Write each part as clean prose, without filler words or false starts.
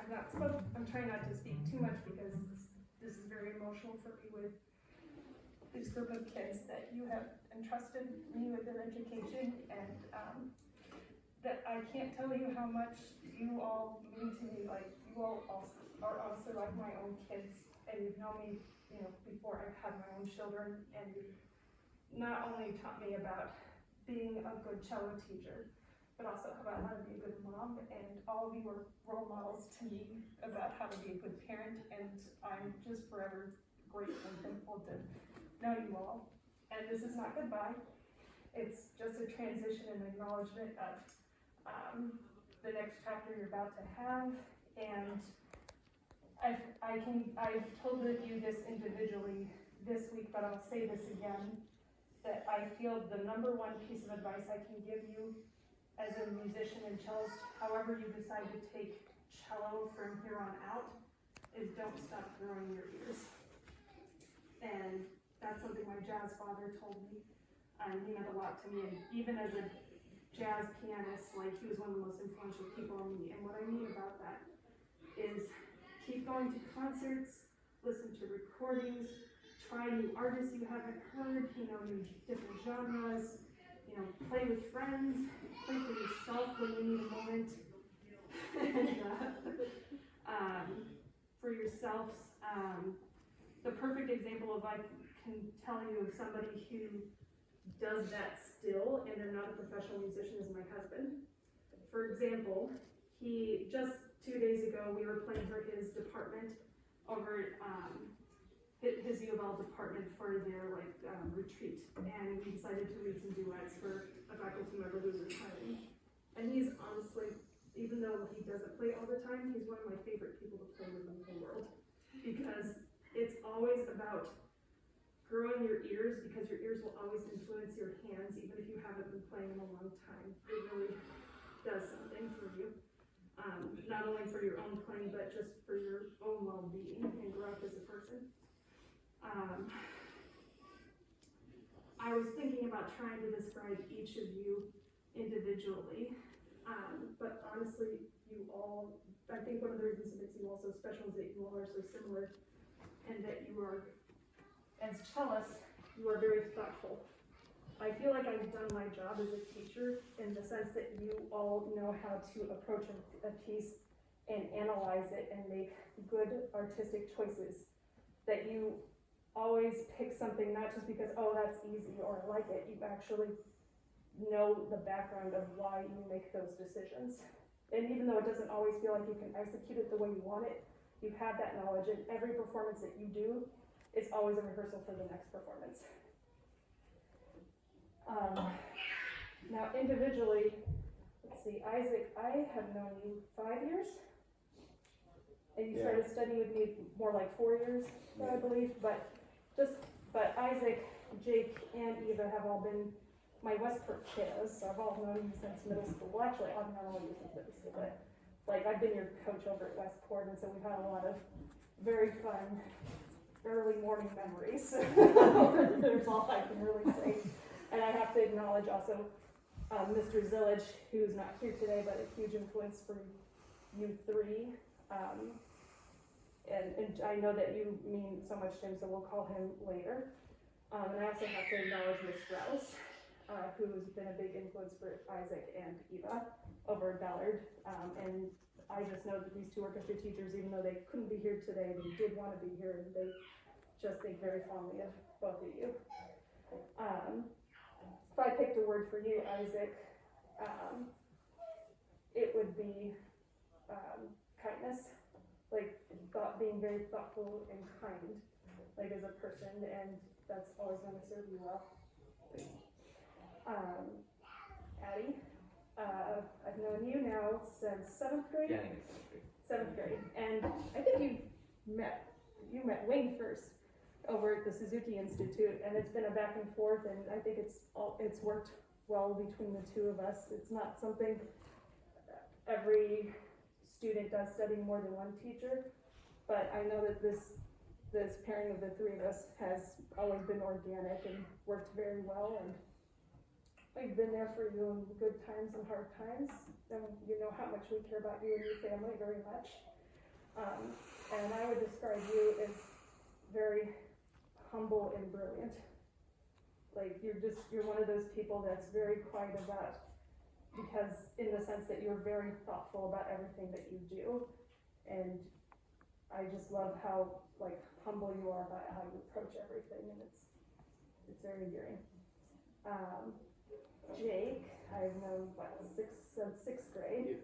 I'm trying not to speak too much because this is very emotional for me with this group of kids that you have entrusted me with their education, and that I can't tell you how much you all mean to me. Like, you all also are also like my own kids, and you've known me, before I've had my own children, and you've not only taught me about being a good cello teacher, but also about how to be a good mom, and all of you are role models to me about how to be a good parent, and I'm just forever grateful and thankful to know you all. And this is not goodbye, it's just a transition and acknowledgement of the next chapter you're about to have. And I've told you this individually this week, but I'll say this again, that I feel the number one piece of advice I can give you as a musician and cellist, however you decide to take cello from here on out, is don't stop growing your ears. And that's something my jazz father told me. He meant a lot to me, and even as a jazz pianist, like, he was one of the most influential people on me. And what I mean about that is keep going to concerts, listen to recordings, try new artists you haven't heard, new different genres, play with friends, play for yourself when you need a moment, and for yourselves. The perfect example of, I can tell you of somebody who does that still, and they're not a professional musician, is my husband. For example, he just 2 days ago, we were playing for his department over his U of L department for their retreat, and we decided to read some duets for a faculty member who's retiring. And he's honestly, even though he doesn't play all the time, he's one of my favorite people to play with in the whole world, because it's always about growing your ears, because your ears will always influence your hands, even if you haven't been playing in a long time. It really does something for you, not only for your own playing, but just for your own well-being and growth as a person. I was thinking about trying to describe each of you individually, but honestly, you all, I think one of the reasons that makes you all so special is that you all are so similar, and that you are, as cellists, you are very thoughtful. I feel like I've done my job as a teacher in the sense that you all know how to approach a piece and analyze it and make good artistic choices. That you always pick something not just because, oh, that's easy or I like it. You actually know the background of why you make those decisions. And even though it doesn't always feel like you can execute it the way you want it, you have that knowledge, and every performance that you do is always a rehearsal for the next performance. Now individually, let's see, Isaac, I have known you 5 years, and you started studying with me more like 4 years, I believe, but Isaac, Jake, and Eva have all been my Westport kiddos, so I've all known you since middle school. Well, actually, I've known all you since middle school, but I've been your coach over at Westport, and so we've had a lot of very fun early morning memories. There's all I can really say. And I have to acknowledge also Mr. Zillage, who's not here today, but a huge influence for you three. And I know that you mean so much to him, so we'll call him later. And I also have to acknowledge Ms. Rouse, who's been a big influence for Isaac and Eva over at Ballard. And I just know that these two orchestra teachers, even though they couldn't be here today, they did want to be here, and they just think very fondly of both of you. If I picked a word for you, Isaac, it would be kindness, being very thoughtful and kind, as a person, and that's always going to serve you well. Addie, I've known you now since 7th grade? Yeah, I think it's 7th grade. And I think you met Wayne first over at the Suzuki Institute, and it's been a back and forth, and I think it's worked well between the two of us. It's not something every student does, studying more than one teacher, but I know that this pairing of the three of us has always been organic and worked very well, and we've been there for you in good times and hard times, and you know how much we care about you and your family very much. And I would describe you as very humble and brilliant. Like you're one of those people that's very quiet about, because in the sense that you're very thoughtful about everything that you do. And I just love how like humble you are about how you approach everything, and it's very endearing. Jake, I've known since sixth grade.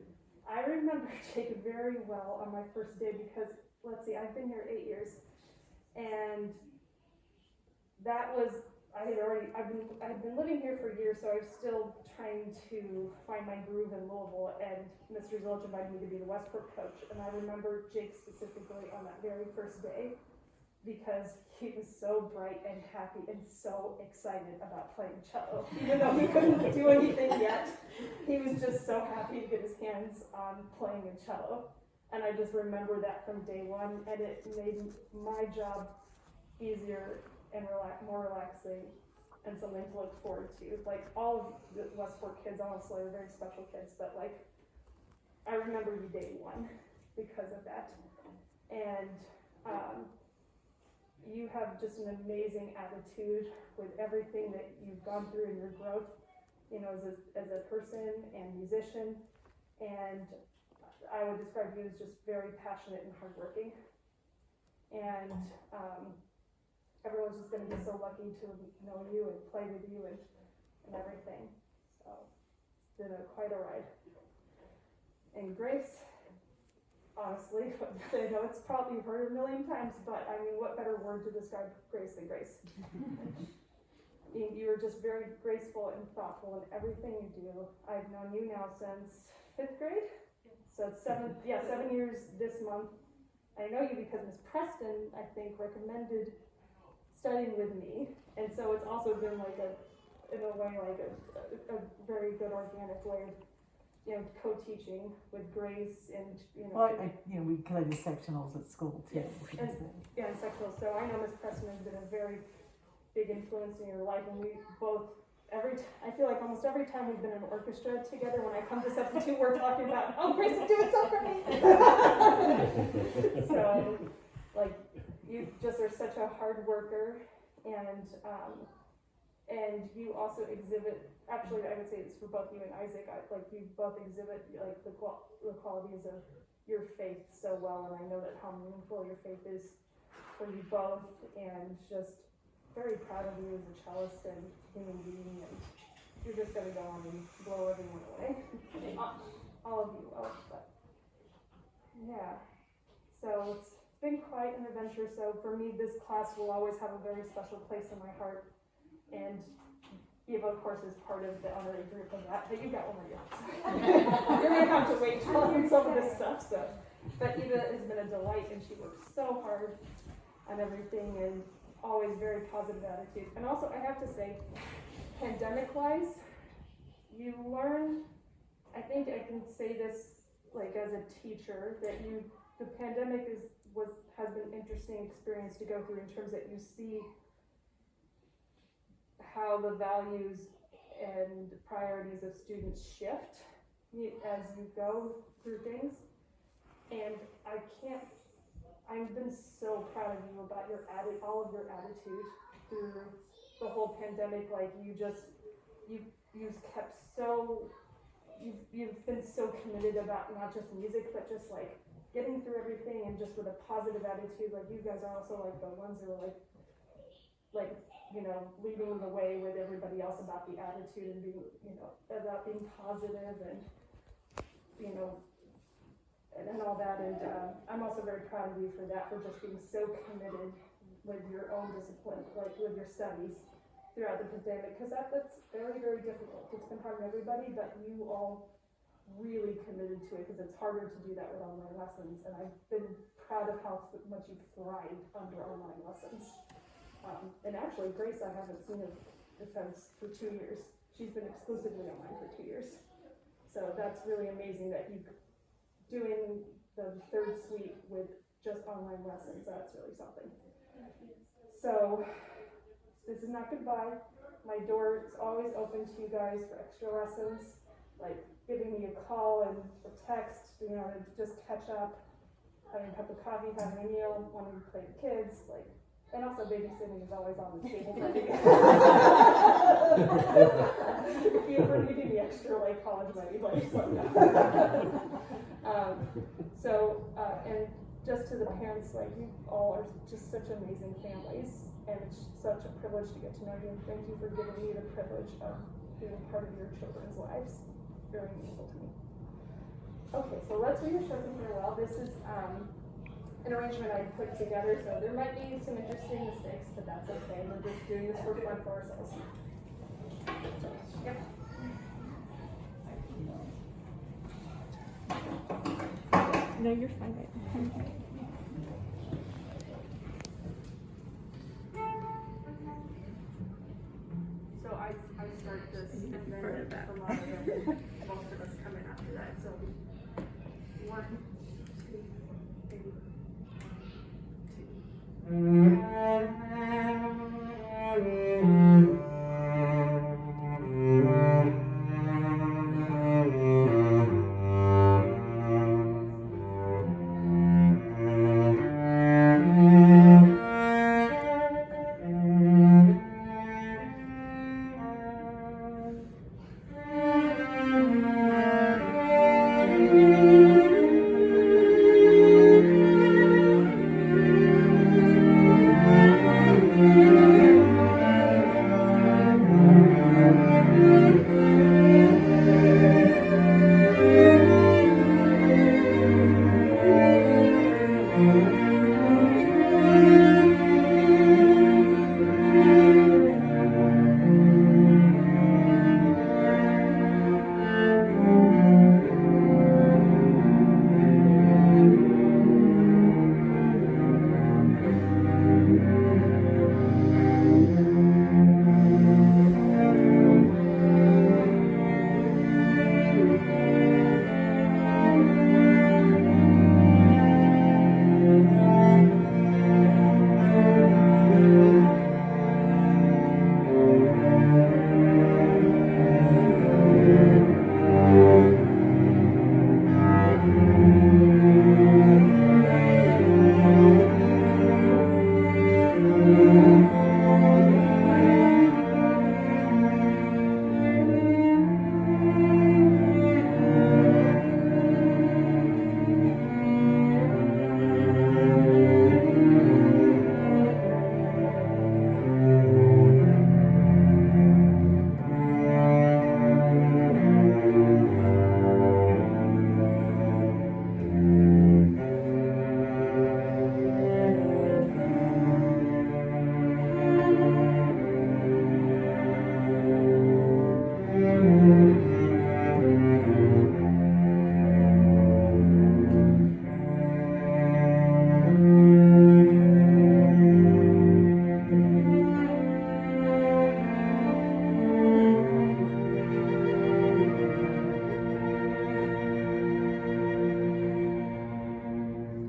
I remember Jake very well on my first day because, let's see, I've been here 8 years, and that was, I had been living here for years, so I was still trying to find my groove in Louisville, and Mr. Zilch invited me to be the Westbrook coach, and I remember Jake specifically on that very first day because he was so bright and happy and so excited about playing cello. Even though he couldn't do anything yet, he was just so happy to get his hands on playing a cello. And I just remember that from day one, and it made my job easier and more relaxing and something to look forward to. Like, all of the Westport kids, honestly, are very special kids, but like, I remember you day one because of that. And you have just an amazing attitude with everything that you've gone through in your growth, you know, as a person and musician. And I would describe you as just very passionate and hardworking. And everyone's just going to be so lucky to know you and play with you and everything. So it's been quite a ride. And Grace, honestly, I know it's probably you've heard it a million times, but I mean, what better word to describe Grace than grace? You are just very graceful and thoughtful in everything you do. I've known you now since 5th grade, so it's 7 years this month. I know you because Miss Preston, I think, recommended studying with me, and so it's also been like a very good organic way of, you know, co-teaching with Grace, and you know. Well, we play the sectionals at school too. Yes, and sectionals. So I know Miss Preston has been a very big influence in your life, and we both I feel like almost every time we've been in an orchestra together, when I come to substitute, we're talking about, oh, Grace is doing so great. So, like, you just are such a hard worker, and you also exhibit, actually I would say it's for both you and Isaac, like you both exhibit like the qualities of your faith so well, and I know that how meaningful your faith is for you both, and just very proud of you as a cellist and human being, and you're just going to go on and blow everyone away. All of you will, but yeah. So it's been quite an adventure. So for me, this class will always have a very special place in my heart, and Eva, of course, is part of the honorary group of that, but you got one more year. You're going to have to wait to learn some of this stuff. So, but Eva has been a delight, and she works so hard on everything, and always very positive attitude. And also, I have to say, pandemic-wise, you learn, I think I can say this like as a teacher, that the pandemic has been an interesting experience to go through in terms that you see how the values and priorities of students shift as you go through things. And I've been so proud of you about all of your attitude through the whole pandemic. Like you've been so committed about not just music, but just like getting through everything, and just with a positive attitude. Like you guys are also like the ones who are like you know, leading the way with everybody else about the attitude and being, you know, about being positive and, you know, and all that. And I'm also very proud of you for that, for just being so committed with your own discipline, like with your studies throughout the pandemic, because that's very, very difficult. It's been hard on everybody, but you all really committed to it, because it's harder to do that with online lessons. And I've been proud of how much you've thrived under online lessons. And actually, Grace, I haven't seen her defense for 2 years. She's been exclusively online for 2 years. So that's really amazing that you doing the third suite with just online lessons. That's really something. So this is not goodbye. My door is always open to you guys for extra lessons, like giving me a call and a text, you know, to just catch up. having a cup of coffee, having a meal, wanting to play with kids, like, and also babysitting is always on the table for me. If you ever need any extra, like, college money, like, just let me know. And just to the parents, like, you all are just such amazing families, and it's such a privilege to get to know you, and thank you for giving me the privilege of being part of your children's lives. Very meaningful to me. Okay, so let's read a short farewell. This is an arrangement I put together, so there might be some interesting mistakes, but that's okay. We're just doing this for fun for ourselves. Yep. No, you're fine. So I start this, and then Further back. most of us come in after that. So 1, 2, 3, 2.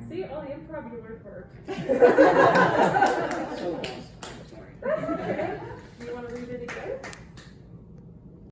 See, all the improv you learned worked.